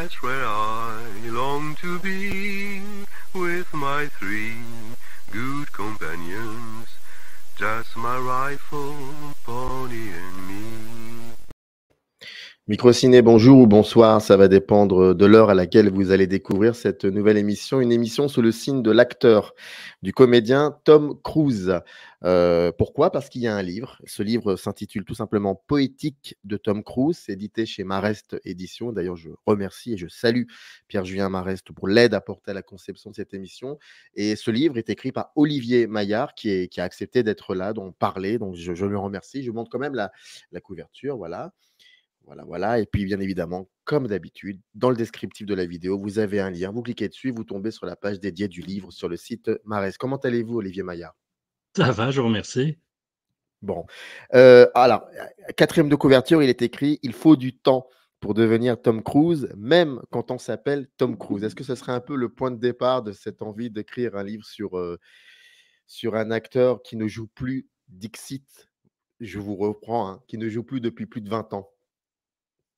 That's where I long to be, with my three good companions, just my rifle, pony and me. Microciné, bonjour ou bonsoir, ça va dépendre de l'heure à laquelle vous allez découvrir cette nouvelle émission, une émission sous le signe de l'acteur, du comédien Tom Cruise. Pourquoi? Parce qu'il y a un livre, ce livre s'intitule tout simplement Poétique de Tom Cruise, c'est édité chez Marest Éditions. D'ailleurs, je remercie et je salue Pierre-Julien Marest pour l'aide apportée à la conception de cette émission. Et ce livre est écrit par Olivier Maillard qui a accepté d'être là, d'en parler, donc je le remercie. Je vous montre quand même la couverture, voilà. Voilà. Et puis, bien évidemment, comme d'habitude, dans le descriptif de la vidéo, vous avez un lien. Vous cliquez dessus, vous tombez sur la page dédiée du livre sur le site Marest. Comment allez-vous, Olivier Maillard? Ça va, je vous remercie. Bon. Alors, quatrième de couverture, il est écrit: il faut du temps pour devenir Tom Cruise, même quand on s'appelle Tom Cruise. Est-ce que ce serait un peu le point de départ de cette envie d'écrire un livre sur un acteur qui ne joue plus, Dixit, je vous reprends, hein, qui ne joue plus depuis plus de 20 ans?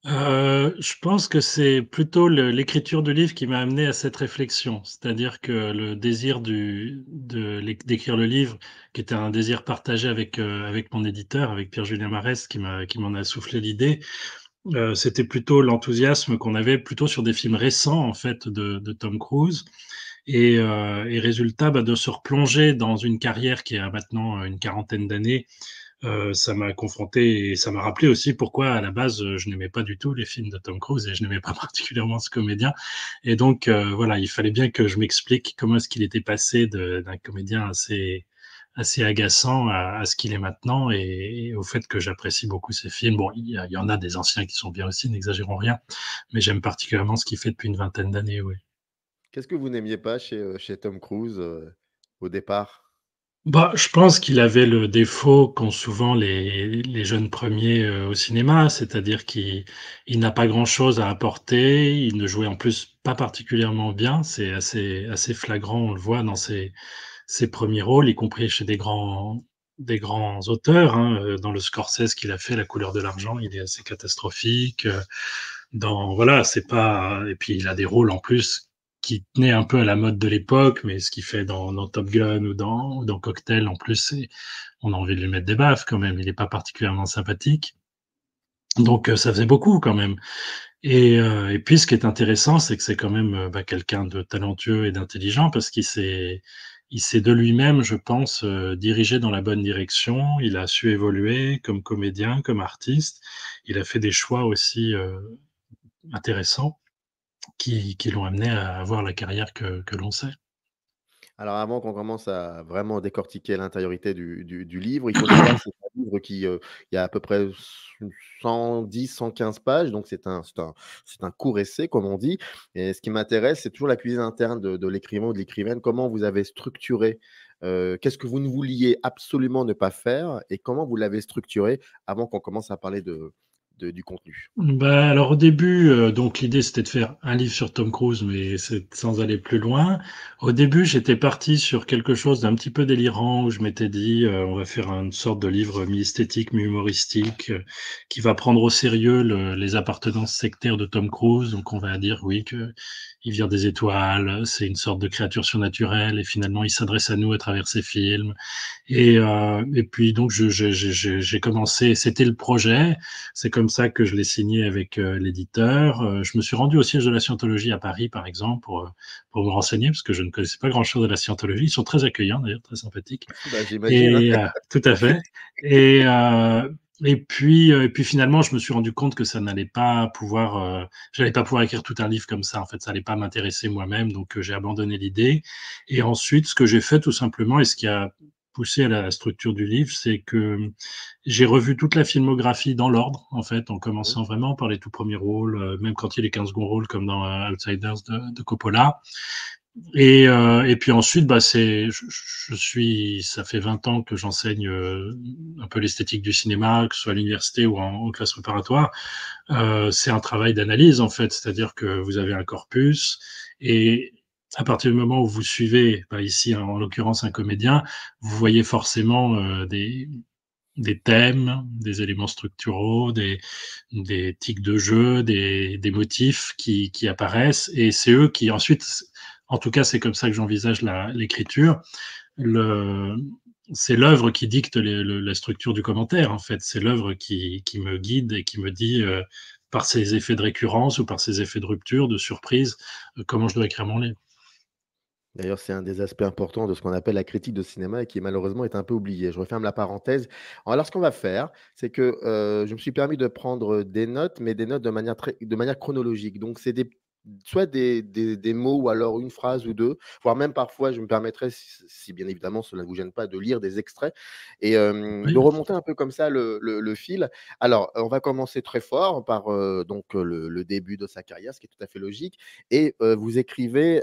Je pense que c'est plutôt l'écriture du livre qui m'a amené à cette réflexion. C'est-à-dire que le désir d'écrire le livre, qui était un désir partagé avec mon éditeur, avec Pierre-Julien Marest, qui m'en a soufflé l'idée, c'était plutôt l'enthousiasme qu'on avait plutôt sur des films récents, en fait, de Tom Cruise. Et résultat, de se replonger dans une carrière qui a maintenant une quarantaine d'années. Ça m'a confronté et ça m'a rappelé aussi pourquoi, à la base, je n'aimais pas du tout les films de Tom Cruise et je n'aimais pas particulièrement ce comédien. Et donc, voilà, il fallait bien que je m'explique comment est-ce qu'il était passé d'un comédien assez agaçant à ce qu'il est maintenant et au fait que j'apprécie beaucoup ses films. Bon, il y en a des anciens qui sont bien aussi, n'exagérons rien, mais j'aime particulièrement ce qu'il fait depuis une vingtaine d'années, oui. Qu'est-ce que vous n'aimiez pas chez Tom Cruise, au départ? Je pense qu'il avait le défaut qu'ont souvent les jeunes premiers, au cinéma, c'est-à-dire qu'il n'a pas grand-chose à apporter. Il ne jouait en plus pas particulièrement bien. C'est assez flagrant, on le voit dans ses premiers rôles, y compris chez des grands auteurs, hein. Dans le Scorsese qu'il a fait, La couleur de l'argent, il est assez catastrophique. Voilà, c'est pas et puis il a des rôles en plus qui tenaient un peu à la mode de l'époque, mais ce qu'il fait dans Top Gun ou dans Cocktail, en plus, on a envie de lui mettre des baffes quand même. Il est pas particulièrement sympathique. Donc, ça faisait beaucoup quand même. Et puis ce qui est intéressant, c'est que c'est quand même, quelqu'un de talentueux et d'intelligent parce qu'il s'est de lui-même, je pense, dirigé dans la bonne direction. Il a su évoluer comme comédien, comme artiste. Il a fait des choix aussi, intéressants qui l'ont amené à avoir la carrière que l'on sait. Alors avant qu'on commence à vraiment décortiquer l'intériorité du livre, il faut savoir que c'est un livre il y a à peu près 110-115 pages, donc c'est un court essai comme on dit. Et ce qui m'intéresse, c'est toujours la cuisine interne de l'écrivain ou de l'écrivaine. Comment vous avez structuré, qu'est-ce que vous ne vouliez absolument ne pas faire et comment vous l'avez structuré avant qu'on commence à parler du contenu? Alors au début, donc l'idée c'était de faire un livre sur Tom Cruise, mais c'est sans aller plus loin. Au début, j'étais parti sur quelque chose d'un petit peu délirant où je m'étais dit, on va faire une sorte de livre mi-esthétique, mi-humoristique, qui va prendre au sérieux les appartenances sectaires de Tom Cruise. Donc on va dire oui que il vient des étoiles, c'est une sorte de créature surnaturelle et finalement il s'adresse à nous à travers ses films. Et puis donc j'ai commencé, c'était le projet. C'est comme ça que je l'ai signé avec l'éditeur. Je me suis rendu au siège de la Scientologie à Paris, par exemple, pour me renseigner, parce que je ne connaissais pas grand-chose de la Scientologie. Ils sont très accueillants, d'ailleurs, très sympathiques. Bah, j'imagine, hein. Tout à fait. Et puis finalement, je me suis rendu compte que j'allais pas pouvoir écrire tout un livre comme ça. En fait, ça allait pas m'intéresser moi-même, donc j'ai abandonné l'idée. Et ensuite, ce que j'ai fait tout simplement, et ce qui a poussé à la structure du livre, c'est que j'ai revu toute la filmographie dans l'ordre, en fait, en Mmh. commençant vraiment par les tout premiers rôles, même quand il y a les 15 secondes rôles, comme dans Outsiders de Coppola. Et puis ensuite, ça fait 20 ans que j'enseigne un peu l'esthétique du cinéma, que ce soit à l'université ou en classe préparatoire. C'est un travail d'analyse, en fait, c'est-à-dire que vous avez un corpus et à partir du moment où vous suivez, ici en l'occurrence un comédien, vous voyez forcément des thèmes, des éléments structuraux, des tics de jeu, des motifs qui apparaissent, et c'est eux qui ensuite, en tout cas c'est comme ça que j'envisage l'écriture, le, c'est l'œuvre qui dicte la structure du commentaire, en fait. C'est l'œuvre qui me guide et qui me dit, par ses effets de récurrence ou par ses effets de rupture, de surprise, comment je dois écrire mon livre. D'ailleurs, c'est un des aspects importants de ce qu'on appelle la critique de cinéma et qui malheureusement est un peu oublié. Je referme la parenthèse. Alors, ce qu'on va faire, c'est que je me suis permis de prendre des notes, mais des notes de manière chronologique. Donc, c'est soit des mots ou alors une phrase ou deux, voire même parfois, je me permettrai, si bien évidemment cela ne vous gêne pas, de lire des extraits et de Oui. remonter un peu comme ça le fil. Alors, on va commencer très fort par le début de sa carrière, ce qui est tout à fait logique. Et vous écrivez,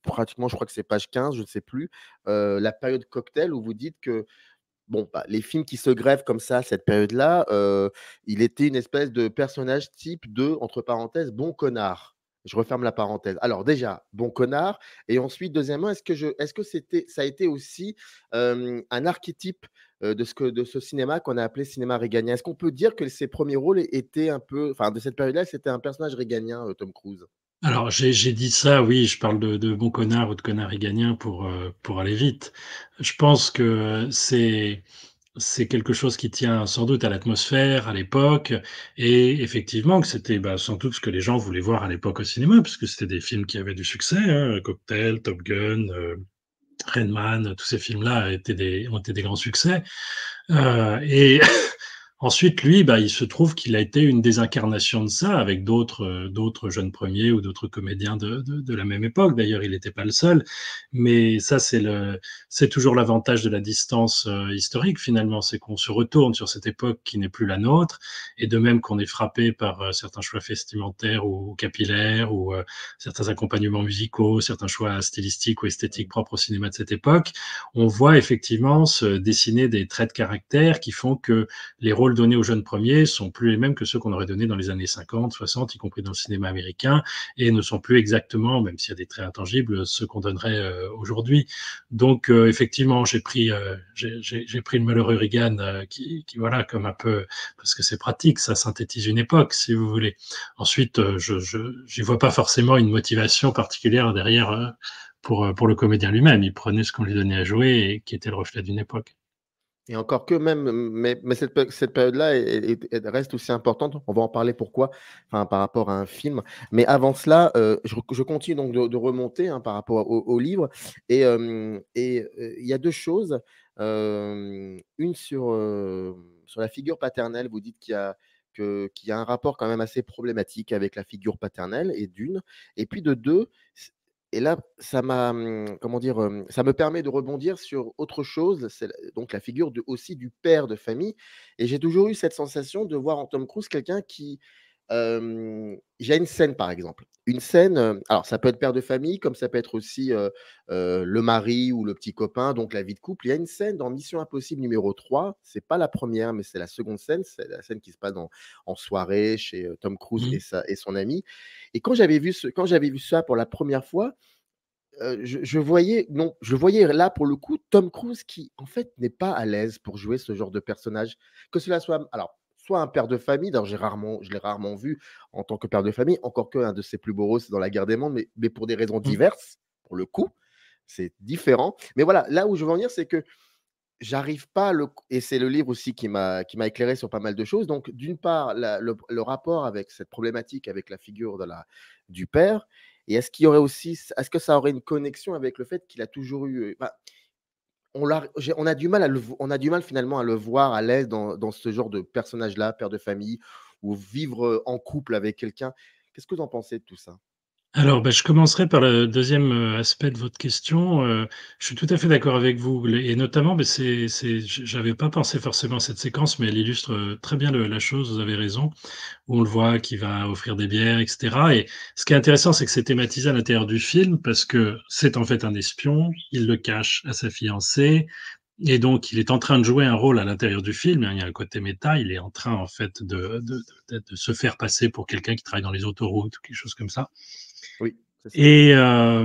pratiquement, je crois que c'est page 15, je ne sais plus, la période cocktail où vous dites que, bon, bah, les films qui se greffent comme ça, cette période-là, il était une espèce de personnage type de, entre parenthèses, «bon connard». Je referme la parenthèse. Alors déjà, bon connard et ensuite, deuxièmement, est-ce que ça a été aussi, un archétype, de ce cinéma qu'on a appelé cinéma réganien? Est-ce qu'on peut dire que ses premiers rôles étaient un peu enfin, de cette période-là, c'était un personnage réganien, Tom Cruise? Alors j'ai dit ça, oui, je parle de bon connard ou de connard réganien pour aller vite. Je pense que c'est quelque chose qui tient sans doute à l'atmosphère, à l'époque, et effectivement que c'était, bah, sans doute ce que les gens voulaient voir à l'époque au cinéma, puisque c'était des films qui avaient du succès, hein, Cocktail, Top Gun, Rain Man, tous ces films-là ont été des grands succès. Et ensuite, lui, bah, il se trouve qu'il a été une des incarnations de ça avec d'autres jeunes premiers ou d'autres comédiens de la même époque. D'ailleurs, il n'était pas le seul. Mais ça, c'est toujours l'avantage de la distance historique, finalement. C'est qu'on se retourne sur cette époque qui n'est plus la nôtre. Et de même qu'on est frappé par certains choix vestimentaires ou capillaires ou certains accompagnements musicaux, certains choix stylistiques ou esthétiques propres au cinéma de cette époque, on voit effectivement se dessiner des traits de caractère qui font que les rôles donnés aux jeunes premiers sont plus les mêmes que ceux qu'on aurait donnés dans les années 50, 60, y compris dans le cinéma américain, et ne sont plus exactement, même s'il y a des traits intangibles, ceux qu'on donnerait aujourd'hui. Donc effectivement, j'ai pris le malheureux Reagan qui voilà comme un peu parce que c'est pratique, ça synthétise une époque, si vous voulez. Ensuite, j'y vois pas forcément une motivation particulière derrière pour le comédien lui-même. Il prenait ce qu'on lui donnait à jouer et qui était le reflet d'une époque. Et encore que même, mais cette période-là elle reste aussi importante. On va en parler pourquoi, enfin, par rapport à un film. Mais avant cela, je continue donc de remonter, hein, par rapport au livre il y a 2 choses, une sur la figure paternelle. Vous dites qu'il y a un rapport quand même assez problématique avec la figure paternelle et d'une et puis de 2. Et là, comment dire? Ça me permet de rebondir sur autre chose, c'est donc la figure aussi du père de famille et j'ai toujours eu cette sensation de voir en Tom Cruise quelqu'un qui, il y a une scène par exemple, une scène, alors ça peut être père de famille comme ça peut être aussi, le mari ou le petit copain, donc la vie de couple. Il y a une scène dans Mission Impossible numéro 3, c'est pas la première, mais c'est la seconde scène, c'est la scène qui se passe en soirée chez, Tom Cruise Mmh. et son ami et quand j'avais vu ça pour la première fois, je voyais là pour le coup Tom Cruise qui en fait n'est pas à l'aise pour jouer ce genre de personnage. Que cela soit alors, soit un père de famille, d'ailleurs je l'ai rarement vu en tant que père de famille, encore qu'un de ses plus beaux rôles, c'est dans La Guerre des mondes, mais pour des raisons Mmh. diverses, pour le coup, c'est différent. Mais voilà, là où je veux en venir, c'est que j'arrive pas à le et c'est le livre aussi qui m'a éclairé sur pas mal de choses. Donc d'une part, le rapport avec cette problématique, avec la figure du père et est-ce que ça aurait une connexion avec le fait qu'il a toujours eu, bah, on a du mal finalement à le voir à l'aise dans ce genre de personnage-là, père de famille ou vivre, en couple avec quelqu'un. Qu'est-ce que vous en pensez de tout ça? Alors, bah, je commencerai par le deuxième aspect de votre question. Je suis tout à fait d'accord avec vous et notamment, beh, j'avais pas pensé forcément à cette séquence, mais elle illustre, très bien la chose, vous avez raison, où on le voit qui va offrir des bières et cetera, et ce qui est intéressant, c'est que c'est thématisé à l'intérieur du film parce que c'est en fait un espion, il le cache à sa fiancée et donc il est en train de jouer un rôle à l'intérieur du film, hein. Il y a un côté méta, il est en train en fait de se faire passer pour quelqu'un qui travaille dans les autoroutes ou quelque chose comme ça. Oui, c'est ça.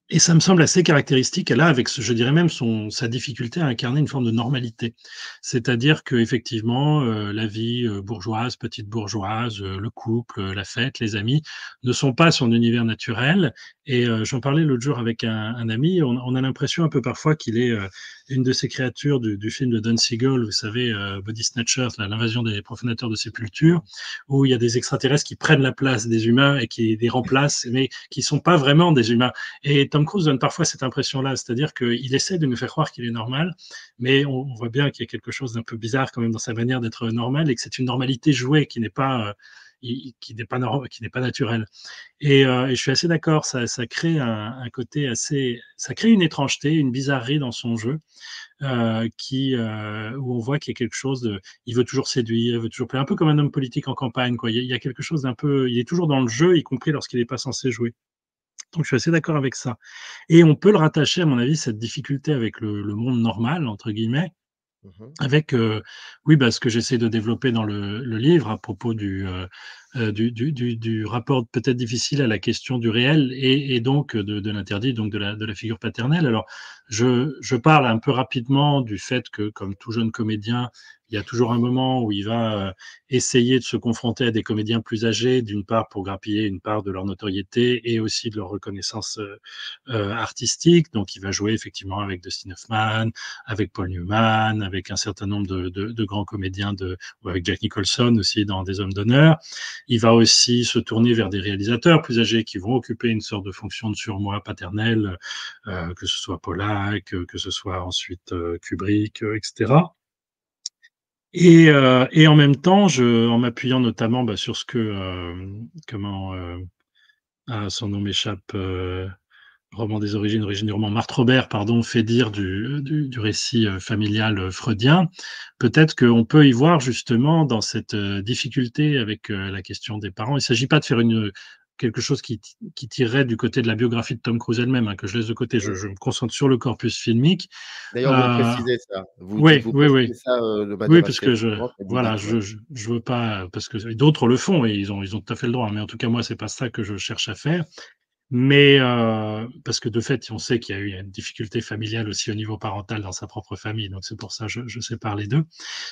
Et Et ça me semble assez caractéristique, là, avec je dirais même sa difficulté à incarner une forme de normalité. C'est-à-dire qu'effectivement, la vie bourgeoise, petite bourgeoise, le couple, la fête, les amis, ne sont pas son univers naturel. Et j'en parlais l'autre jour avec un ami, on a l'impression un peu parfois qu'il est une de ces créatures du film de Don Siegel, vous savez, Body Snatchers, l'invasion des profanateurs de sépultures, où il y a des extraterrestres qui prennent la place des humains et qui les remplacent, mais qui sont pas vraiment des humains. Et Tom Cruise donne parfois cette impression-là, c'est-à-dire qu'il essaie de nous faire croire qu'il est normal, mais on voit bien qu'il y a quelque chose d'un peu bizarre quand même dans sa manière d'être normal et que c'est une normalité jouée qui n'est pas qui n'est pas naturelle. Et je suis assez d'accord, ça crée un côté assez, ça crée une étrangeté, une bizarrerie dans son jeu, où on voit qu'il y a quelque chose de, il veut toujours séduire, il veut toujours plaire, un peu comme un homme politique en campagne, quoi. Il y a quelque chose d'un peu, il est toujours dans le jeu, y compris lorsqu'il n'est pas censé jouer. Donc je suis assez d'accord avec ça. Et on peut le rattacher, à mon avis, cette difficulté avec le monde normal, entre guillemets, Mhm. avec oui, bah, ce que j'essaie de développer dans le livre à propos du rapport peut-être difficile à la question du réel et donc de l'interdit, donc de la figure paternelle. Alors, je parle un peu rapidement du fait que, comme tout jeune comédien, il y a toujours un moment où il va essayer de se confronter à des comédiens plus âgés, d'une part pour grappiller une part de leur notoriété et aussi de leur reconnaissance artistique. Donc, il va jouer effectivement avec Dustin Hoffman, avec Paul Newman, avec un certain nombre de grands comédiens, ou avec Jack Nicholson aussi dans Des Hommes d'honneur. Il va aussi se tourner vers des réalisateurs plus âgés qui vont occuper une sorte de fonction de surmoi paternel, que ce soit Pollack, que ce soit ensuite Kubrick, etc. Et en même temps, en m'appuyant notamment bah, sur ce que, comment, son nom m'échappe, roman des origines, origine du roman, Marthe Robert, pardon, fait dire du récit familial freudien. Peut-être qu'on peut y voir justement dans cette difficulté avec la question des parents. Il ne s'agit pas de faire quelque chose qui tirerait du côté de la biographie de Tom Cruise elle-même, hein, que je laisse de côté. Je me concentre sur le corpus filmique. D'ailleurs, vous le Euh, précisez ça. oui, Vous oui, oui. précisez ça de Oui, manière parce assez que récurrente et vous voilà, dites, ouais. je veux pas, parce que d'autres le font et ils ont tout à fait le droit. Mais en tout cas, moi, c'est pas ça que je cherche à faire. Mais parce que de fait, on sait qu'il y a eu une difficulté familiale aussi au niveau parental dans sa propre famille, donc c'est pour ça que je sépare les deux.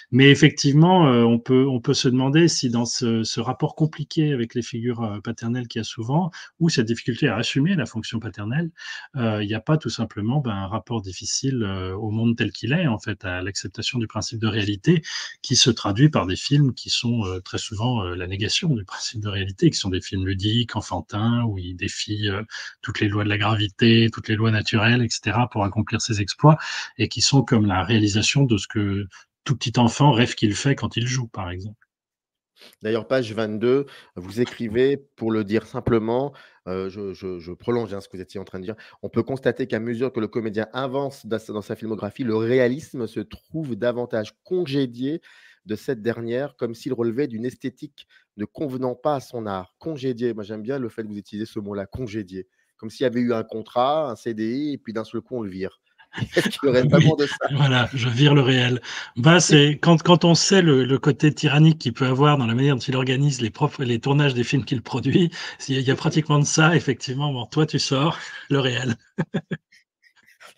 Mais effectivement, on peut se demander si dans ce rapport compliqué avec les figures paternelles qu'il y a souvent, ou cette difficulté à assumer la fonction paternelle, il n'y a pas tout simplement un rapport difficile au monde tel qu'il est, en fait, à l'acceptation du principe de réalité, qui se traduit par des films qui sont très souvent la négation du principe de réalité, qui sont des films ludiques, enfantins, où il défie toutes les lois de la gravité, toutes les lois naturelles, etc., pour accomplir ses exploits, et qui sont comme la réalisation de ce que tout petit enfant rêve qu'il fait quand il joue, par exemple. D'ailleurs, page 22, vous écrivez, pour le dire simplement, je prolonge hein, ce que vous étiez en train de dire. On peut constater qu'à mesure que le comédien avance dans sa filmographie, le réalisme se trouve davantage congédié de cette dernière, comme s'il relevait d'une esthétique ne convenant pas à son art. Congédié, moi j'aime bien le fait que vous utilisez ce mot-là, congédié. Comme s'il y avait eu un contrat, un CDI, et puis d'un seul coup on le vire. Est-ce qu'il y aurait Oui, vraiment de ça? voilà, je vire le réel. Bah, c'est quand on sait le côté tyrannique qu'il peut avoir dans la manière dont il organise les tournages des films qu'il produit, il y a pratiquement de ça, effectivement. Bon, toi, tu sors le réel.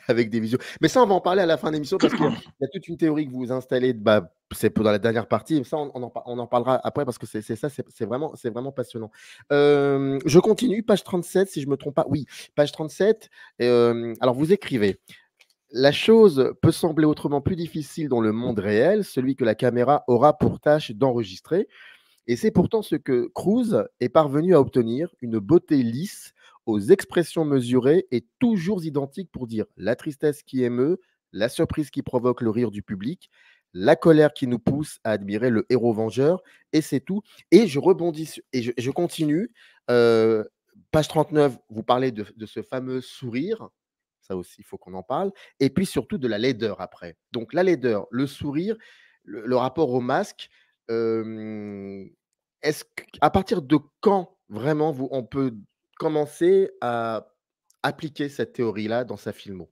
Avec des visuels. Mais ça, on va en parler à la fin de l'émission parce qu'il y a toute une théorie que vous installez, bah, c'est dans la dernière partie. Ça, on en parlera après parce que c'est vraiment passionnant. Je continue, page 37, si je ne me trompe pas. Oui, page 37. Alors, vous écrivez. La chose peut sembler autrement plus difficile dans le monde réel, celui que la caméra aura pour tâche d'enregistrer. Et c'est pourtant ce que Cruz est parvenu à obtenir, une beauté lisse, aux expressions mesurées et toujours identiques pour dire la tristesse qui émeut, la surprise qui provoque le rire du public, la colère qui nous pousse à admirer le héros vengeur, et c'est tout. Et je rebondis, et je continue. Euh, Page 39, vous parlez de ce fameux sourire, ça aussi, il faut qu'on en parle, et puis surtout de la laideur après. Donc la laideur, le sourire, le rapport au masque, Hem, est-ce qu'à partir de quand vraiment on peut commencer à appliquer cette théorie-là dans sa filmo?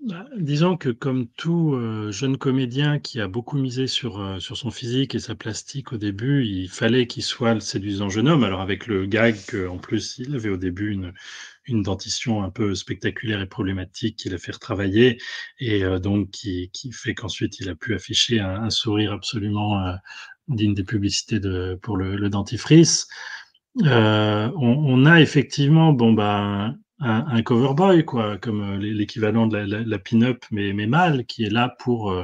Bah, disons que comme tout jeune comédien qui a beaucoup misé sur son physique et sa plastique au début, il fallait qu'il soit le séduisant jeune homme. Alors avec le gag qu'en plus il avait au début une dentition un peu spectaculaire et problématique qui l'a fait retravailler et donc qui fait qu'ensuite il a pu afficher un sourire absolument digne des publicités pour le dentifrice. On a effectivement un cover boy, quoi, comme l'équivalent de la pin-up, mais mâle, qui est là pour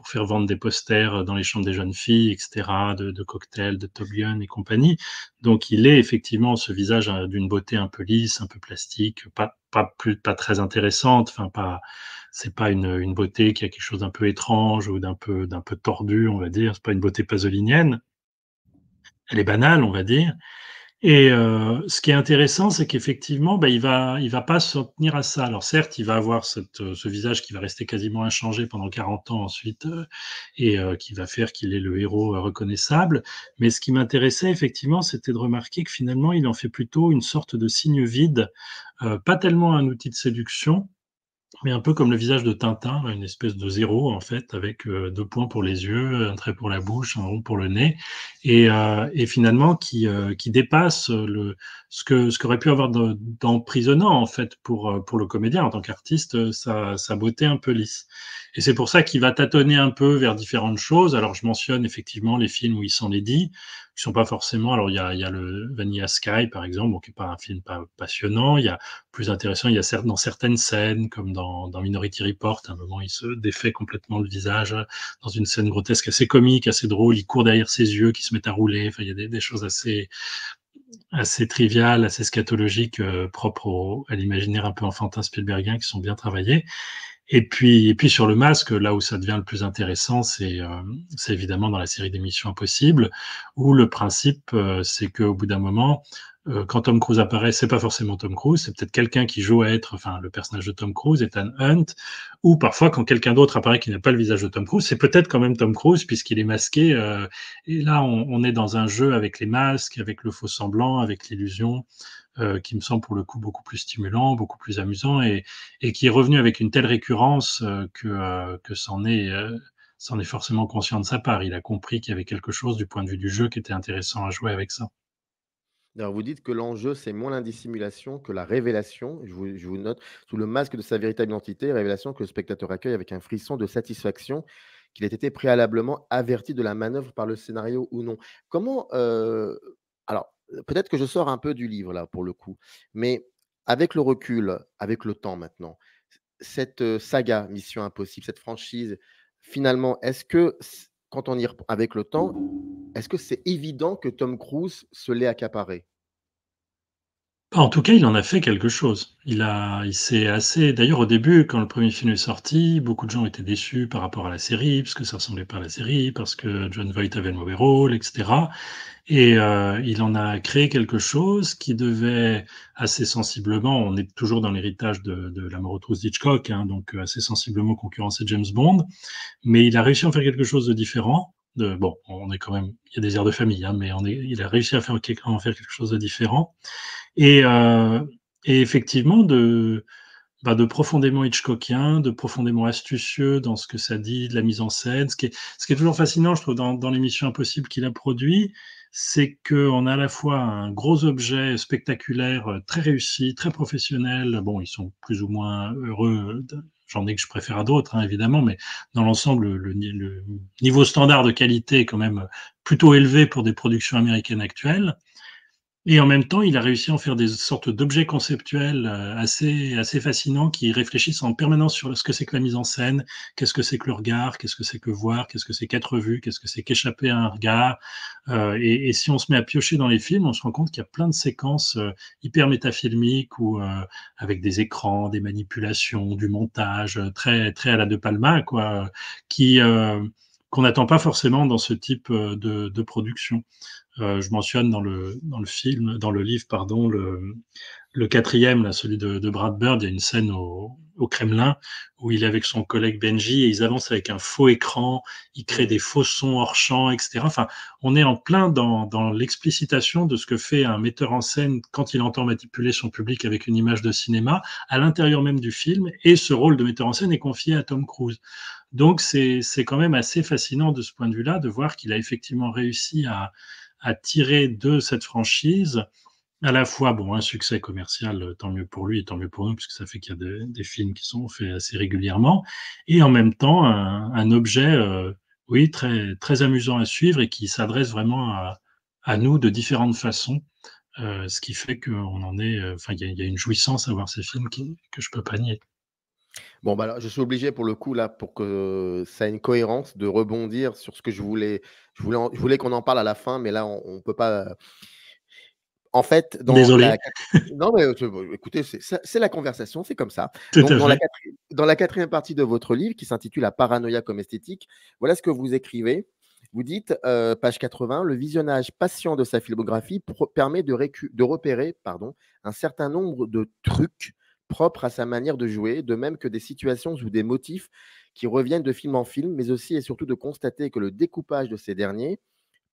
faire vendre des posters dans les chambres des jeunes filles, etc., de cocktails, de Top Gun et compagnie. Donc il est effectivement ce visage d'une beauté un peu lisse, un peu plastique, pas très intéressante, enfin c'est pas une beauté qui a quelque chose d'un peu étrange ou d'un peu tordu, on va dire. C'est pas une beauté pasolinienne. Elle est banale, on va dire. Et ce qui est intéressant, c'est qu'effectivement, il va pas s'en tenir à ça. Alors certes, il va avoir ce visage qui va rester quasiment inchangé pendant 40 ans ensuite, et qui va faire qu'il est le héros, reconnaissable. Mais ce qui m'intéressait effectivement, c'était de remarquer que finalement, il en fait plutôt une sorte de signe vide, pas tellement un outil de séduction, mais un peu comme le visage de Tintin, là, une espèce de zéro en fait, avec 2 points pour les yeux, un trait pour la bouche, un rond pour le nez, et finalement qui dépasse ce qu'aurait pu avoir d'emprisonnant en fait pour le comédien en tant qu'artiste, sa beauté un peu lisse. Et c'est pour ça qu'il va tâtonner un peu vers différentes choses. Alors je mentionne effectivement les films où il s'en est dit, qui sont pas forcément. Alors il y a le Vanilla Sky par exemple, bon, qui est pas un film pas passionnant. Il y a plus intéressant, il y a certes dans certaines scènes, comme dans Minority Report, à un moment il se défait complètement le visage dans une scène grotesque assez comique, assez drôle, il court derrière ses yeux qui se mettent à rouler, enfin il y a des choses assez triviales, assez scatologiques, propres à l'imaginaire un peu enfantin Spielbergien qui sont bien travaillées. Et puis sur le masque, là où ça devient le plus intéressant, c'est évidemment dans la série des Missions Impossibles, où le principe, c'est qu'au bout d'un moment, quand Tom Cruise apparaît, c'est pas forcément Tom Cruise, c'est peut-être quelqu'un qui joue à être, enfin, le personnage de Tom Cruise, Ethan Hunt, ou parfois quand quelqu'un d'autre apparaît qui n'a pas le visage de Tom Cruise, c'est peut-être quand même Tom Cruise puisqu'il est masqué. Et là, on est dans un jeu avec les masques, avec le faux semblant, avec l'illusion, qui me semble pour le coup beaucoup plus stimulant, beaucoup plus amusant, et qui est revenu avec une telle récurrence que c'en est forcément conscient de sa part. Il a compris qu'il y avait quelque chose du point de vue du jeu qui était intéressant à jouer avec ça. Alors, vous dites que l'enjeu, c'est moins la dissimulation que la révélation. Je vous note, sous le masque de sa véritable identité, révélation que le spectateur accueille avec un frisson de satisfaction qu'il ait été préalablement averti de la manœuvre par le scénario ou non. Comment, alors, peut-être que je sors un peu du livre là, pour le coup, mais avec le recul, avec le temps maintenant, cette, saga Mission Impossible, cette franchise, finalement, est-ce que quand on y rep avec le temps, est-ce que c'est évident que Tom Cruise se l'est accaparé? En tout cas, il en a fait quelque chose. Il s'est assez d'ailleurs, au début, quand le premier film est sorti, beaucoup de gens étaient déçus par rapport à la série, parce que ça ressemblait pas à la série, parce que Jon Voight avait le mauvais rôle, et cetera. Et il en a créé quelque chose qui devait assez sensiblement, on est toujours dans l'héritage de La mort aux trousses d'Hitchcock, hein, donc assez sensiblement concurrencer James Bond, mais il a réussi à en faire quelque chose de différent. Bon, on est quand même, il y a des airs de famille, hein, mais il a réussi à en faire quelque chose de différent. Et, heu et effectivement de profondément Hitchcockien, de profondément astucieux dans ce que ça dit, de la mise en scène. Ce qui est toujours fascinant, je trouve, dans les Missions Impossibles qu'il a produit, c'est qu'on a à la fois un gros objet spectaculaire, très réussi, très professionnel. Bon, ils sont plus ou moins heureux, j'en ai que je préfère à d'autres, hein, évidemment, mais dans l'ensemble, le niveau standard de qualité est quand même plutôt élevé pour des productions américaines actuelles. Et en même temps, il a réussi à en faire des sortes d'objets conceptuels, assez fascinants qui réfléchissent en permanence sur ce que c'est que la mise en scène, qu'est-ce que c'est que le regard, qu'est-ce que c'est que voir, qu'est-ce que c'est qu'être vu, qu'est-ce que c'est qu'échapper à un regard. Et si on se met à piocher dans les films, on se rend compte qu'il y a plein de séquences, hyper métafilmiques ou avec des écrans, des manipulations, du montage, très très à la De Palma quoi, qui, qu'on n'attend pas forcément dans ce type, de production. Je mentionne dans le livre, pardon, le quatrième, là, celui de Brad Bird, il y a une scène au Kremlin où il est avec son collègue Benji et ils avancent avec un faux écran, ils créent Mmh. des faux sons hors champ, etc. Enfin, on est en plein dans l'explicitation de ce que fait un metteur en scène quand il entend manipuler son public avec une image de cinéma à l'intérieur même du film, et ce rôle de metteur en scène est confié à Tom Cruise. Donc c'est quand même assez fascinant de ce point de vue-là, de voir qu'il a effectivement réussi à tirer de cette franchise à la fois, bon, un succès commercial, tant mieux pour lui et tant mieux pour nous, puisque ça fait qu'il y a des films qui sont faits assez régulièrement et en même temps un objet, oui, très très amusant à suivre et qui s'adresse vraiment à nous de différentes façons, ce qui fait qu'on en est, enfin, il y a une jouissance à voir ces films que je peux pas nier. Bon, bah, alors, je suis obligé pour le coup là, pour que ça ait une cohérence, de rebondir sur ce que je voulais qu'on en parle à la fin, mais là on peut pas. En fait, Désolé. non mais, écoutez, c'est la conversation, c'est comme ça. Tout Donc à fait. dans la 4e partie de votre livre qui s'intitule «La paranoïa comme esthétique», voilà ce que vous écrivez. Vous dites, page 80: «Le visionnage patient de sa filmographie permet de repérer, pardon, un certain nombre de trucs propres à sa manière de jouer, de même que des situations ou des motifs qui reviennent de film en film, mais aussi et surtout de constater que le découpage de ces derniers,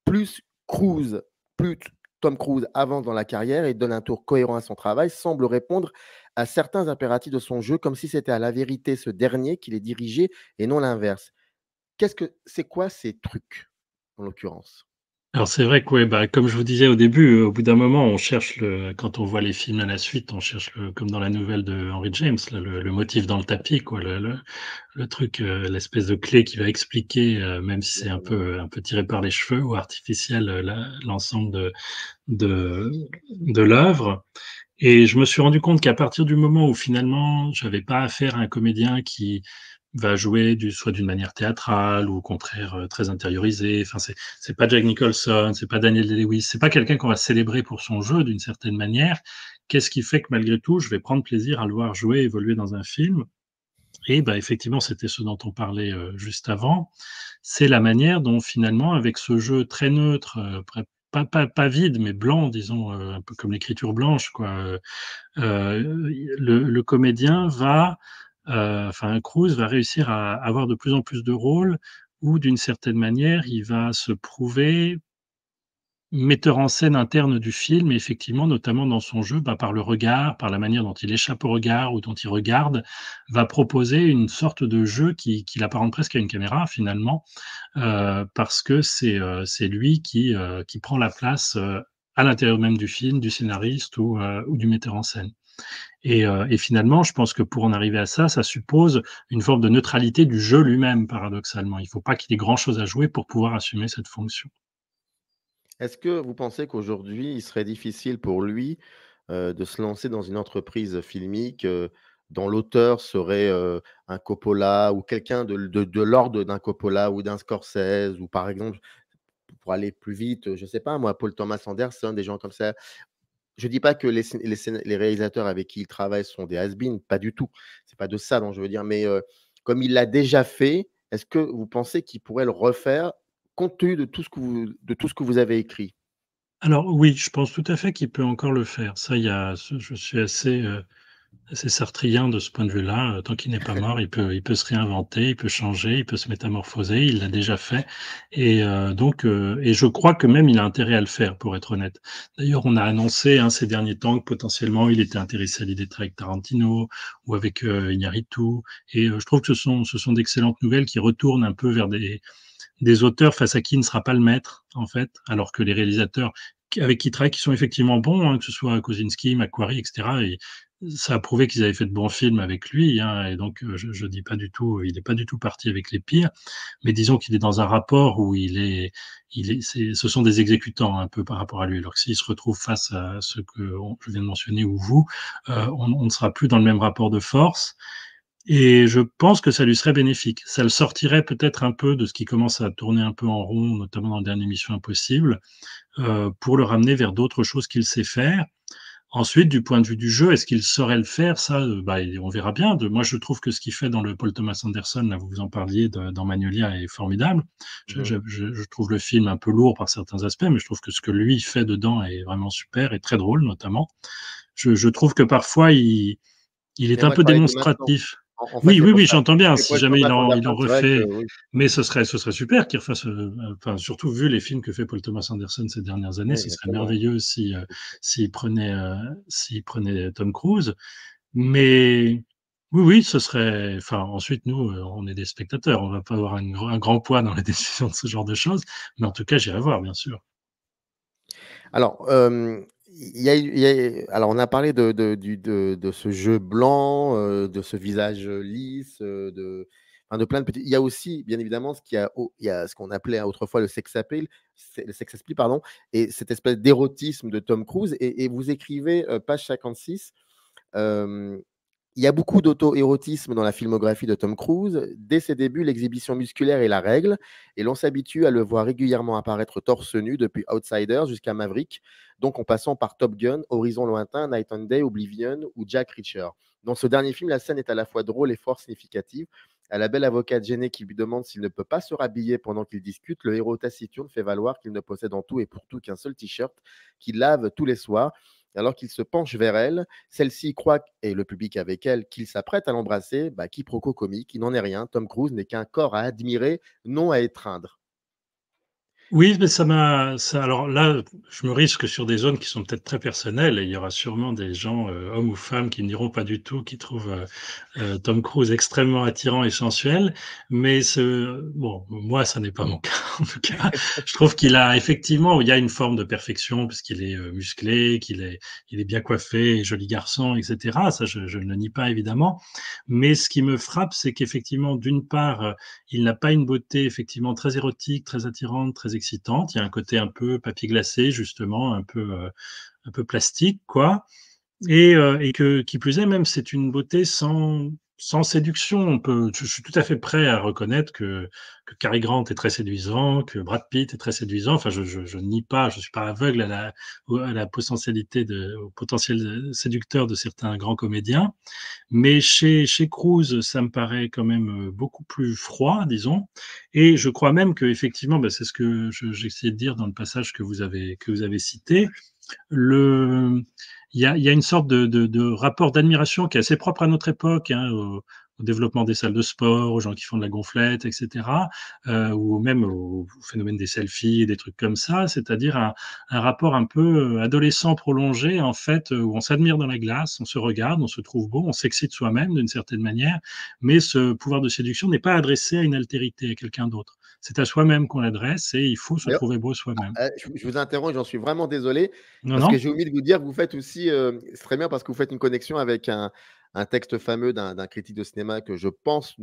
plus Cruise plus Tom Cruise avance dans la carrière et donne un tour cohérent à son travail, semble répondre à certains impératifs de son jeu, comme si c'était à la vérité ce dernier qui les dirigeait et non l'inverse. C'est quoi ces trucs, en l'occurrence? Alors c'est vrai que ouais, bah, comme je vous disais au début, au bout d'un moment, on cherche quand on voit les films à la suite, on cherche comme dans la nouvelle de Henry James, là, le motif dans le tapis, quoi, le truc, l'espèce de clé qui va expliquer, même si c'est un peu tiré par les cheveux ou artificiel, l'ensemble de de l'œuvre. Et je me suis rendu compte qu'à partir du moment où finalement j'avais pas affaire à un comédien qui va jouer soit d'une manière théâtrale ou au contraire, très intériorisée, enfin c'est pas Jack Nicholson, c'est pas Daniel Day-Lewis, c'est pas quelqu'un qu'on va célébrer pour son jeu d'une certaine manière. Qu'est-ce qui fait que malgré tout, je vais prendre plaisir à le voir jouer, évoluer dans un film? Et bah, effectivement, c'était ce dont on parlait, juste avant. C'est la manière dont finalement, avec ce jeu très neutre, pas vide, mais blanc, disons, un peu comme l'écriture blanche, quoi, le comédien va, enfin Cruise va réussir à avoir de plus en plus de rôles où d'une certaine manière, il va se prouver metteur en scène interne du film et effectivement, notamment dans son jeu, bah, par le regard, par la manière dont il échappe au regard ou dont il regarde, va proposer une sorte de jeu qui l'apparente presque à une caméra finalement, parce que c'est lui qui prend la place, à l'intérieur même du film, du scénariste ou du metteur en scène. Et finalement, je pense que pour en arriver à ça, ça suppose une forme de neutralité du jeu lui-même, paradoxalement. Il ne faut pas qu'il ait grand chose à jouer pour pouvoir assumer cette fonction. Est-ce que vous pensez qu'aujourd'hui, il serait difficile pour lui, de se lancer dans une entreprise filmique, dont l'auteur serait, un Coppola ou quelqu'un de l'ordre d'un Coppola ou d'un Scorsese ou par exemple, pour aller plus vite, je ne sais pas moi, Paul Thomas Anderson, des gens comme ça? Je dis pas que les réalisateurs avec qui il travaille sont des has-been, pas du tout. C'est pas de ça dont je veux dire, mais, comme il l'a déjà fait, est-ce que vous pensez qu'il pourrait le refaire compte tenu de tout ce que vous avez écrit? Alors oui, je pense tout à fait qu'il peut encore le faire. Ça, il y a je suis assez sartrien de ce point de vue-là, tant qu'il n'est pas mort, il peut se réinventer, il peut changer, il peut se métamorphoser, il l'a déjà fait et je crois que même il a intérêt à le faire, pour être honnête. D'ailleurs, on a annoncé, hein, ces derniers temps que potentiellement il était intéressé à l'idée de travailler avec Tarantino ou avec, Iñárritu je trouve que ce sont d'excellentes nouvelles qui retournent un peu vers des auteurs face à qui il ne sera pas le maître, en fait, alors que les réalisateurs avec qui il travaille, qui sont effectivement bons, hein, que ce soit Kosinski, Macquarie, et cetera, et ça a prouvé qu'ils avaient fait de bons films avec lui, hein, et donc je dis pas du tout, il est pas du tout parti avec les pires, mais disons qu'il est dans un rapport où ce sont des exécutants un peu par rapport à lui. Alors que s'il se retrouve face à ceux que je viens de mentionner ou vous, on ne sera plus dans le même rapport de force et je pense que ça lui serait bénéfique. Ça le sortirait peut-être un peu de ce qui commence à tourner un peu en rond, notamment dans la dernière Mission Impossible, pour le ramener vers d'autres choses qu'il sait faire. Ensuite, du point de vue du jeu, est-ce qu'il saurait le faire? Ça, bah, on verra bien. Moi, je trouve que ce qu'il fait dans le Paul Thomas Anderson, là, vous en parliez, dans Magnolia, est formidable. Mmh mh. Je trouve le film un peu lourd par certains aspects, mais je trouve que ce que lui fait dedans est vraiment super et très drôle, notamment. Je trouve que parfois, il est Mais un moi je peu parlais de maintenant. démonstratif. En fait, Oui, c'est oui, pour oui, ça. j'entends bien. Que Si Paul jamais Thomas il en Anderson, c'est vrai que refait, oui. mais ce serait super qu'il refasse, enfin, surtout vu les films que fait Paul Thomas Anderson ces dernières années, Oui, ce serait exactement. merveilleux s'il prenait Tom Cruise. Mais oui, oui, ce serait, enfin, ensuite, nous, on est des spectateurs, on va pas avoir un grand poids dans la décision de ce genre de choses, mais en tout cas, j'irai voir, bien sûr. Alors, Alors, on a parlé de ce jeu blanc, de ce visage lisse, enfin, de plein de petits. Il y a aussi, bien évidemment, il y a ce qu'on appelait autrefois le sex appeal, pardon, et cette espèce d'érotisme de Tom Cruise. Et vous écrivez, page 56, euh, il y a beaucoup d'auto-érotisme dans la filmographie de Tom Cruise. Dès ses débuts, l'exhibition musculaire est la règle, et l'on s'habitue à le voir régulièrement apparaître torse nu depuis Outsiders jusqu'à Maverick, donc en passant par Top Gun, Horizon Lointain, Night and Day, Oblivion ou Jack Reacher. Dans ce dernier film, la scène est à la fois drôle et fort significative. À la belle avocate gênée qui lui demande s'il ne peut pas se rhabiller pendant qu'ils discutent, le héros taciturne fait valoir qu'il ne possède en tout et pour tout qu'un seul t-shirt qu'il lave tous les soirs. Alors qu'il se penche vers elle, celle-ci croit, et le public avec elle, qu'il s'apprête à l'embrasser. Quiproquo comique, il n'en est rien. Tom Cruise n'est qu'un corps à admirer, non à étreindre. Oui, mais alors là, je me risque sur des zones qui sont peut-être très personnelles et il y aura sûrement des gens, hommes ou femmes, qui ne diront pas du tout, qui trouvent, Tom Cruise extrêmement attirant et sensuel. Mais bon, moi, ça n'est pas mon cas, en tout cas. Je trouve il y a une forme de perfection puisqu'il est, musclé, il est bien coiffé, joli garçon, et cetera. Ça, je ne le nie pas évidemment. Mais ce qui me frappe, c'est qu'effectivement, d'une part, il n'a pas une beauté effectivement très érotique, très attirante, très excitante. Il y a un côté un peu papier glacé justement, un peu plastique quoi. Et que qui plus est, même c'est une beauté sans séduction. Je suis tout à fait prêt à reconnaître que Cary Grant est très séduisant, que Brad Pitt est très séduisant. Enfin, je nie pas, je suis pas aveugle à la potentialité au potentiel séducteur de certains grands comédiens. Mais chez Cruz, ça me paraît quand même beaucoup plus froid, disons. Et je crois même que effectivement, c'est ce que j'essayais de dire dans le passage que vous avez cité. Le, il y a une sorte de rapport d'admiration qui est assez propre à notre époque, hein, au développement des salles de sport, aux gens qui font de la gonflette, etc., ou même au phénomène des selfies, des trucs comme ça, c'est-à-dire un rapport un peu adolescent prolongé, en fait, où on s'admire dans la glace, on se regarde, on se trouve beau, on s'excite soi-même d'une certaine manière, mais ce pouvoir de séduction n'est pas adressé à une altérité, à quelqu'un d'autre. C'est à soi-même qu'on l'adresse et il faut se D'ailleurs, trouver beau soi-même. je vous interromps, j'en suis vraiment désolé, Non, parce que non? j'ai oublié de vous dire, vous faites aussi, c'est très bien parce que vous faites une connexion avec un texte fameux d'un critique de cinéma que je pense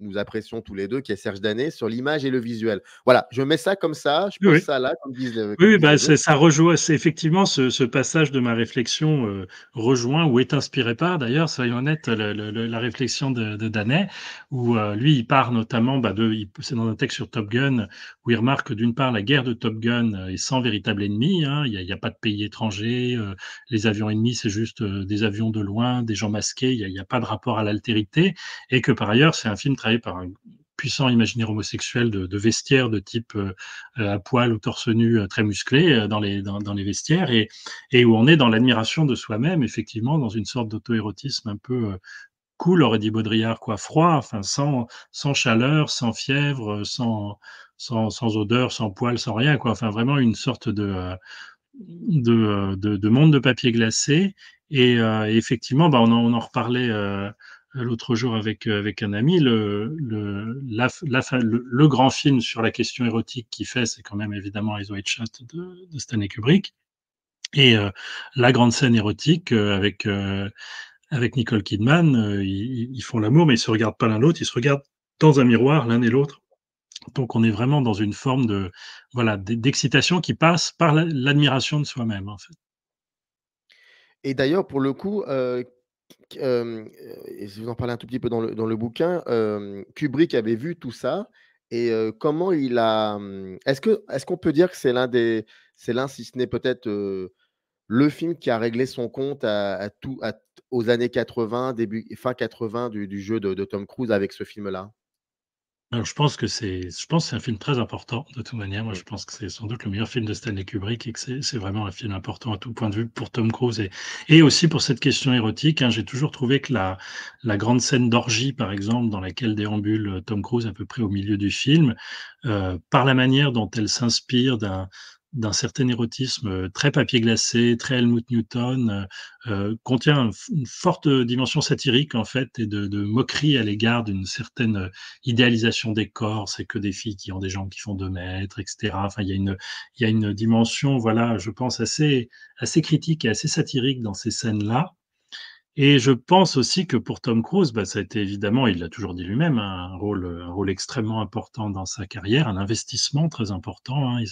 nous apprécions tous les deux, qui est Serge Danet, sur l'image et le visuel. Voilà, je mets ça comme ça, je Oui, pose oui. ça là, Oui, comme oui, disent les autres. ça rejoint, c'est effectivement ce passage de ma réflexion rejoint ou est inspiré par, d'ailleurs, soyons honnêtes, la réflexion de Danet, où lui, il part notamment, c'est dans un texte sur Top Gun, où il remarque que d'une part, la guerre de Top Gun est sans véritable ennemi, hein, il y a pas de pays étranger, les avions ennemis, c'est juste des avions de loin, des gens masqués, il y a pas de rapport à l'altérité, et que par ailleurs, c'est un film travaillé par un puissant imaginaire homosexuel de vestiaire de type à poil ou torse nu, très musclé dans les vestiaires et où on est dans l'admiration de soi-même, effectivement, dans une sorte d'auto-érotisme un peu cool, aurait dit Baudrillard, quoi, froid, enfin sans chaleur, sans fièvre, sans odeur, sans poil, sans rien, quoi. Enfin, vraiment une sorte de monde de papier glacé. Et effectivement, on en reparlait l'autre jour avec un ami. Le grand film sur la question érotique qu'il fait, c'est quand même évidemment Eyes Wide Shut de Stanley Kubrick. Et la grande scène érotique avec Nicole Kidman, ils font l'amour, mais ils se regardent pas l'un l'autre, ils se regardent dans un miroir l'un et l'autre. Donc on est vraiment dans une forme de voilà d'excitation qui passe par l'admiration de soi-même, en fait. Et d'ailleurs, pour le coup, et je vous en parlais un tout petit peu dans le bouquin, Kubrick avait vu tout ça et comment il a, est-ce qu'on peut dire que c'est l'un, si ce n'est peut-être, le film qui a réglé son compte aux années 80, début fin 80 du jeu de Tom Cruise avec ce film-là? Alors je pense que c'est un film très important de toute manière. Moi, Mmh. je pense que c'est sans doute le meilleur film de Stanley Kubrick et que c'est vraiment un film important à tout point de vue pour Tom Cruise et aussi pour cette question érotique, hein. J'ai toujours trouvé que la grande scène d'orgie, par exemple, dans laquelle déambule, Tom Cruise à peu près au milieu du film, par la manière dont elle s'inspire d'un certain érotisme très papier glacé, très Helmut Newton, contient une forte dimension satirique, en fait, et de moquerie à l'égard d'une certaine idéalisation des corps. C'est que des filles qui ont des jambes qui font 2 mètres, et cetera. Enfin, il y a une dimension, voilà, je pense, assez critique et assez satirique dans ces scènes-là. Et je pense aussi que pour Tom Cruise, bah, ça a été évidemment, il l'a toujours dit lui-même, hein, un rôle extrêmement important dans sa carrière, un investissement très important, hein.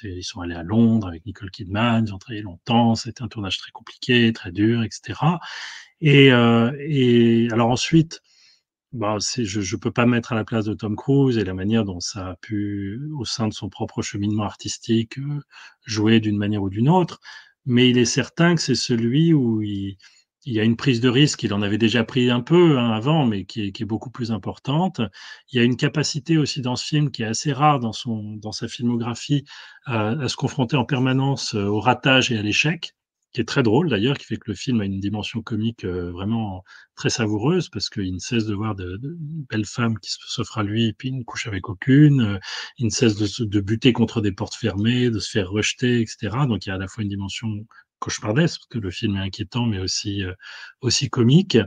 Ils sont allés à Londres avec Nicole Kidman, ils ont travaillé longtemps, c'était un tournage très compliqué, très dur, et cetera. Et alors ensuite, bah, je peux pas me mettre à la place de Tom Cruise et la manière dont ça a pu, au sein de son propre cheminement artistique, jouer d'une manière ou d'une autre. Mais il est certain que c'est celui où il y a une prise de risque. Il en avait déjà pris un peu, hein, avant, mais qui est beaucoup plus importante. Il y a une capacité aussi dans ce film qui est assez rare dans sa filmographie, à se confronter en permanence, au ratage et à l'échec, qui est très drôle d'ailleurs, qui fait que le film a une dimension comique, vraiment très savoureuse, parce qu'il ne cesse de voir de belles femmes qui s'offrent à lui, et puis il ne couche avec aucune. Il ne cesse de buter contre des portes fermées, de se faire rejeter, et cetera. Donc il y a à la fois une dimension cauchemardesque, parce que le film est inquiétant, mais aussi comique.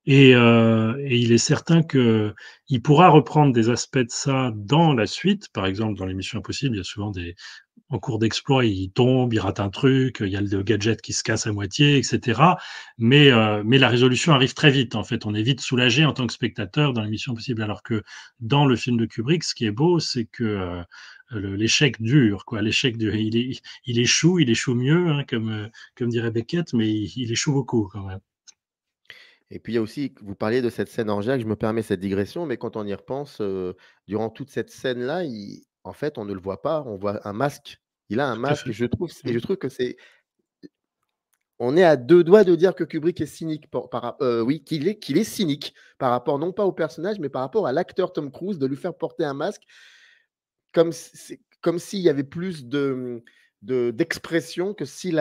Et il est certain qu'il pourra reprendre des aspects de ça dans la suite. Par exemple, dans les Missions Impossibles, il y a souvent en cours d'exploit, il tombe, il rate un truc, il y a le gadget qui se casse à moitié, et cetera. Mais la résolution arrive très vite, en fait. On est vite soulagé en tant que spectateur dans les Missions Impossibles. Alors que dans le film de Kubrick, ce qui est beau, c'est que l'échec dure, quoi. L'échec dure. Il échoue mieux, hein, comme dirait Beckett, mais il échoue beaucoup quand même. Et puis il y a aussi, vous parliez de cette scène orgiaque, je me permets cette digression, mais quand on y repense, durant toute cette scène-là, en fait, on ne le voit pas, on voit un masque. Il a un Tout à masque fait. et Mmh. je trouve que c'est on est à 2 doigts de dire que Kubrick est cynique oui, qu'il est cynique par rapport non pas au personnage, mais par rapport à l'acteur Tom Cruise, de lui faire porter un masque comme s'il y avait plus d'expression que s'il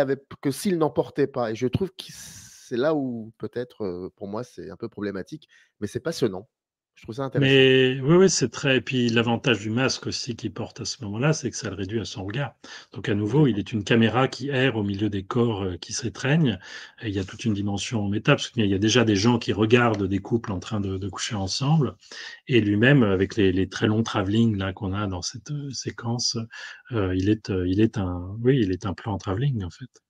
n'en portait pas et je trouve que c'est là où peut-être, pour moi, c'est un peu problématique, mais c'est passionnant. Je trouve ça intéressant. Mais oui, oui, c'est très, et puis l'avantage du masque aussi qu'il porte à ce moment-là, c'est que ça le réduit à son regard. Donc à nouveau, il Complètement. est une caméra qui erre au milieu des corps, qui s'étreignent, et il y a toute une dimension méta, parce qu'il y a déjà des gens qui regardent des couples en train de coucher ensemble, et lui-même, avec les très longs travelling là qu'on a dans cette, séquence, il est un plan en travelling, en fait.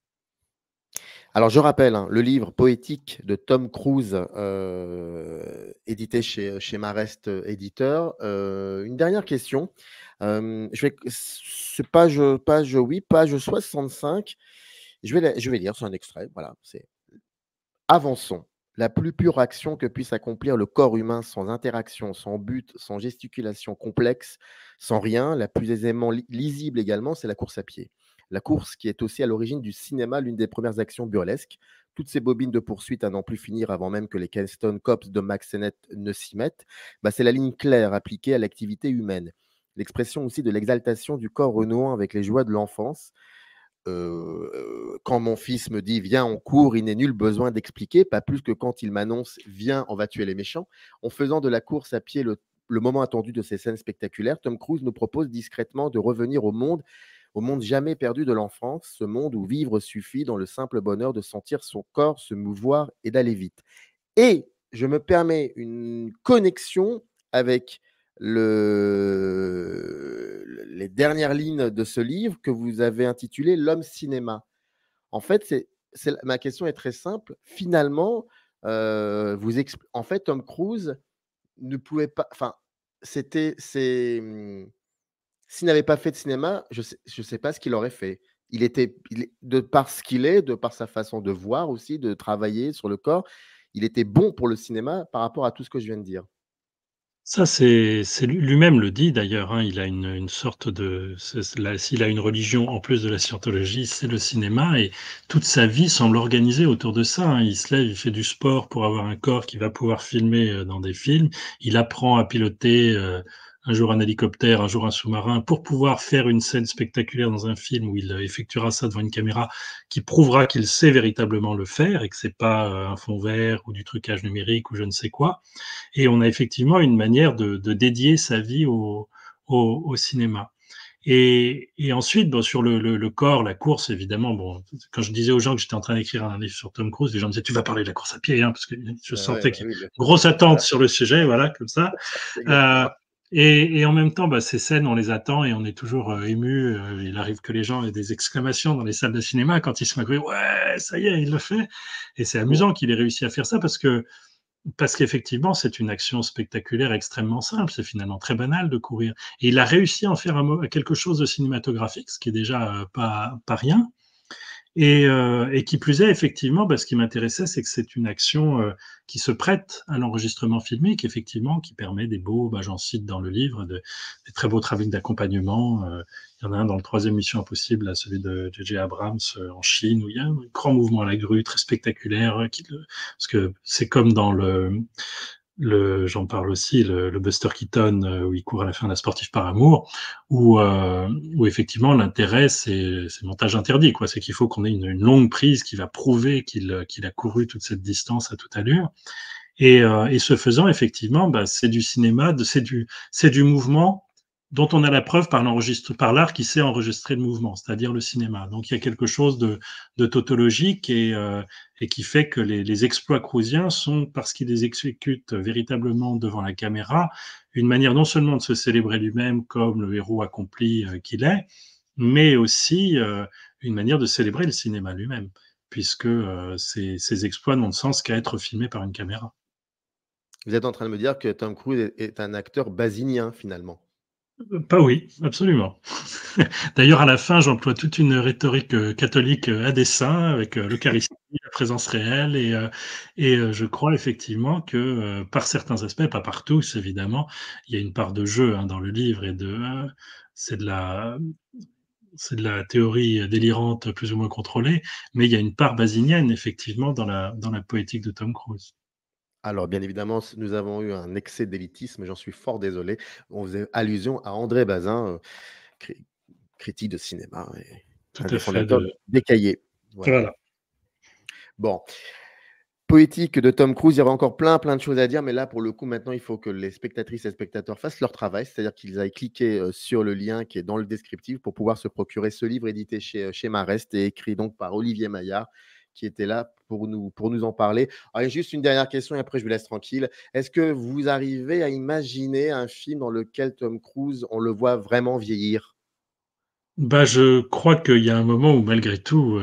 Alors je rappelle, hein, le livre poétique de Tom Cruise, édité chez Marest, éditeur. Une dernière question, je vais c'est page 65. Je vais lire, c'est un extrait, voilà, c'est: «Avançons. La plus pure action que puisse accomplir le corps humain sans interaction, sans but, sans gesticulation complexe, sans rien, la plus aisément lisible également, c'est la course à pied. La course qui est aussi à l'origine du cinéma, l'une des premières actions burlesques. Toutes ces bobines de poursuite à n'en plus finir avant même que les Keystone Cops de Mack Sennett ne s'y mettent, bah, c'est la ligne claire appliquée à l'activité humaine. L'expression aussi de l'exaltation du corps renouant avec les joies de l'enfance. Quand mon fils me dit: «Viens, on court», il n'est nul besoin d'expliquer, pas plus que quand il m'annonce: «Viens, on va tuer les méchants». En faisant de la course à pied le moment attendu de ces scènes spectaculaires, Tom Cruise nous propose discrètement de revenir au monde jamais perdu de l'enfance, ce monde où vivre suffit dans le simple bonheur de sentir son corps se mouvoir et d'aller vite. Et je me permets une connexion avec les dernières lignes de ce livre que vous avez intitulé «L'homme cinéma». En fait, ma question est très simple. Finalement, en fait, Tom Cruise ne pouvait pas, enfin, s'il n'avait pas fait de cinéma, je sais pas ce qu'il aurait fait. Il est de par ce qu'il est, de par sa façon de voir aussi, de travailler sur le corps, il était bon pour le cinéma par rapport à tout ce que je viens de dire. Ça, c'est lui-même le dit d'ailleurs, hein, il a une sorte de, s'il a une religion en plus de la scientologie, c'est le cinéma, et toute sa vie semble organisée autour de ça, hein. Il se lève, il fait du sport pour avoir un corps qui va pouvoir filmer, dans des films. Il apprend à piloter, un jour un hélicoptère, un jour un sous-marin, pour pouvoir faire une scène spectaculaire dans un film où il, effectuera ça devant une caméra qui prouvera qu'il sait véritablement le faire, et que c'est pas, un fond vert ou du trucage numérique ou je ne sais quoi. Et on a effectivement une manière de dédier sa vie au cinéma. Et ensuite, bon, sur le corps, la course, évidemment, bon, quand je disais aux gens que j'étais en train d'écrire un livre sur Tom Cruise, les gens me disaient, tu vas parler de la course à pied, hein, parce que je sentais qu'il y avait une grosse attente sur le sujet, voilà, comme ça. Et en même temps, bah, ces scènes, on les attend et on est toujours ému. Il arrive que les gens aient des exclamations dans les salles de cinéma quand ils se mettent, ouais, ça y est, il le fait. Et c'est amusant qu'il ait réussi à faire ça parce qu'effectivement, c'est une action spectaculaire extrêmement simple. C'est finalement très banal de courir. Et il a réussi à en faire quelque chose de cinématographique, ce qui est déjà pas rien. Et qui plus est, effectivement, ce qui m'intéressait, c'est que c'est une action qui se prête à l'enregistrement filmique, effectivement, qui permet des beaux, j'en cite dans le livre, des très beaux travaux d'accompagnement. Il y en a un dans le 3e Mission Impossible, là, celui de J.J. Abrams en Chine, où il y a un grand mouvement à la grue, très spectaculaire, parce que c'est comme dans j'en parle aussi, le Buster Keaton, où il court à la fin d'un sportif par amour, où effectivement l'intérêt c'est le montage interdit, quoi. C'est qu'il faut qu'on ait une longue prise qui va prouver qu'il a couru toute cette distance à toute allure. Et ce faisant, effectivement, c'est du cinéma, c'est du mouvement dont on a la preuve par l'art qui sait enregistrer le mouvement, c'est-à-dire le cinéma. Donc il y a quelque chose de tautologique et qui fait que les exploits cruisiens sont, parce qu'il les exécute véritablement devant la caméra, une manière non seulement de se célébrer lui-même comme le héros accompli qu'il est, mais aussi une manière de célébrer le cinéma lui-même, puisque ces exploits n'ont de sens qu'à être filmés par une caméra. Vous êtes en train de me dire que Tom Cruise est un acteur basinien, finalement. Pas oui, absolument. D'ailleurs, à la fin, j'emploie toute une rhétorique catholique à dessein, avec l'Eucharistie, la présence réelle, et je crois effectivement que par certains aspects, pas par tous évidemment, il y a une part de jeu dans le livre, et c'est de la théorie délirante plus ou moins contrôlée, mais il y a une part basinienne effectivement dans la poétique de Tom Cruise. Alors, bien évidemment, nous avons eu un excès d'élitisme, j'en suis fort désolé. On faisait allusion à André Bazin, critique de cinéma et un des fondateurs des Cahiers. Voilà. Bon. Poétique de Tom Cruise, il y aurait encore plein de choses à dire, mais là, pour le coup, maintenant, il faut que les spectatrices et spectateurs fassent leur travail, c'est-à-dire qu'ils aillent cliquer sur le lien qui est dans le descriptif pour pouvoir se procurer ce livre édité chez Marest et écrit donc par Olivier Maillard, qui était là pour nous en parler. Alors, juste une dernière question et après, je vous laisse tranquille. Est-ce que vous arrivez à imaginer un film dans lequel Tom Cruise, on le voit vraiment vieillir ? Je crois qu'il y a un moment où, malgré tout,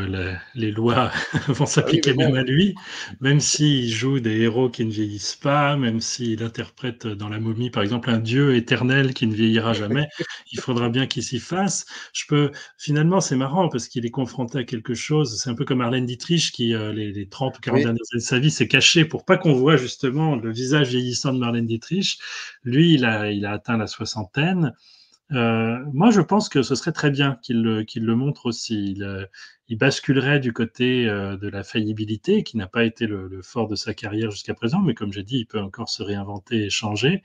les lois vont s'appliquer même à lui, même s'il joue des héros qui ne vieillissent pas, même s'il interprète dans La Momie, par exemple, un dieu éternel qui ne vieillira jamais, il faudra bien qu'il s'y fasse. Finalement, c'est marrant parce qu'il est confronté à quelque chose, c'est un peu comme Marlène Dietrich qui, les 30 ou 40 dernières années de sa vie, s'est caché pour pas qu'on voit justement le visage vieillissant de Marlène Dietrich. Lui, il a atteint la soixantaine. Moi, je pense que ce serait très bien qu'il le montre aussi. Il basculerait du côté de la faillibilité, qui n'a pas été le fort de sa carrière jusqu'à présent, mais comme j'ai dit, il peut encore se réinventer et changer.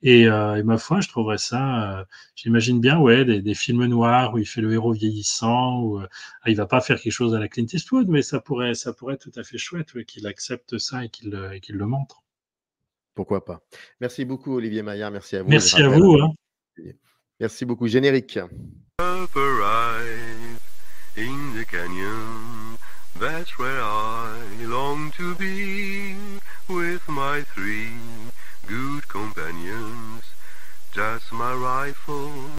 Et ma foi, je trouverais ça, j'imagine bien, des films noirs où il fait le héros vieillissant, où il va pas faire quelque chose à la Clint Eastwood, mais ça pourrait être tout à fait chouette, qu'il accepte ça et qu'il le montre. Pourquoi pas. Merci beaucoup, Olivier Maillard. Merci à vous. Merci à vous. Merci beaucoup. Générique. Up arrive in the canyon, that's where I long to be, with my 3 good companions, just my rifle